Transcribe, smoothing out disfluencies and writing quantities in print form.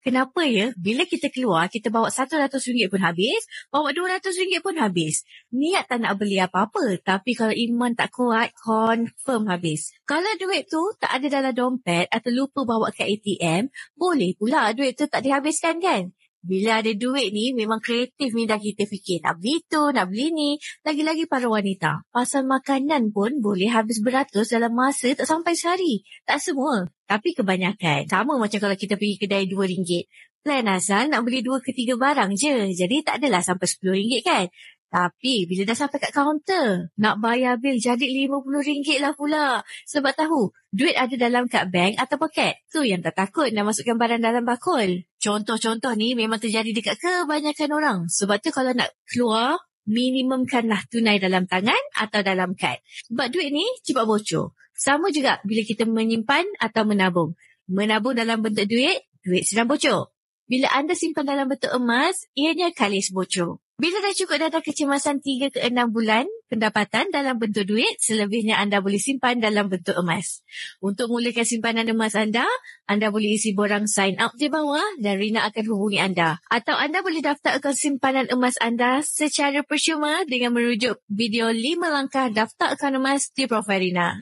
Kenapa ya? Bila kita keluar, kita bawa RM100 pun habis, bawa RM200 pun habis. Niat tak nak beli apa-apa, tapi kalau iman tak kuat, confirm habis. Kalau duit tu tak ada dalam dompet atau lupa bawa ke ATM, boleh pula duit tu tak dihabiskan kan? Bila ada duit ni, memang kreatif minda kita fikir. Nak beli tu, nak beli ni. Lagi-lagi para wanita. Pasal makanan pun boleh habis beratus dalam masa tak sampai sehari. Tak semua. Tapi kebanyakan. Sama macam kalau kita pergi kedai RM2. Plan asal nak beli 2 ke 3 barang je. Jadi tak adalah sampai RM10 kan? Tapi bila dah sampai kat kaunter, nak bayar bil jadi RM50 lah pula. Sebab tahu, duit ada dalam kad bank atau poket. Tu yang tak takut nak masukkan barang dalam bakul. Contoh-contoh ni memang terjadi dekat kebanyakan orang. Sebab tu kalau nak keluar, minimumkanlah tunai dalam tangan atau dalam kad. Sebab duit ni cepat bocor. Sama juga bila kita menyimpan atau menabung. Menabung dalam bentuk duit, duit sedang bocor. Bila anda simpan dalam bentuk emas, ianya kalis bocor. Bila dah cukup data kecemasan 3 ke 6 bulan pendapatan dalam bentuk duit, selebihnya anda boleh simpan dalam bentuk emas. Untuk mulakan simpanan emas anda boleh isi borang sign up di bawah dan Rina akan hubungi anda. Atau anda boleh daftar akaun simpanan emas anda secara percuma dengan merujuk video 5 langkah daftar akaun emas di profil Rina.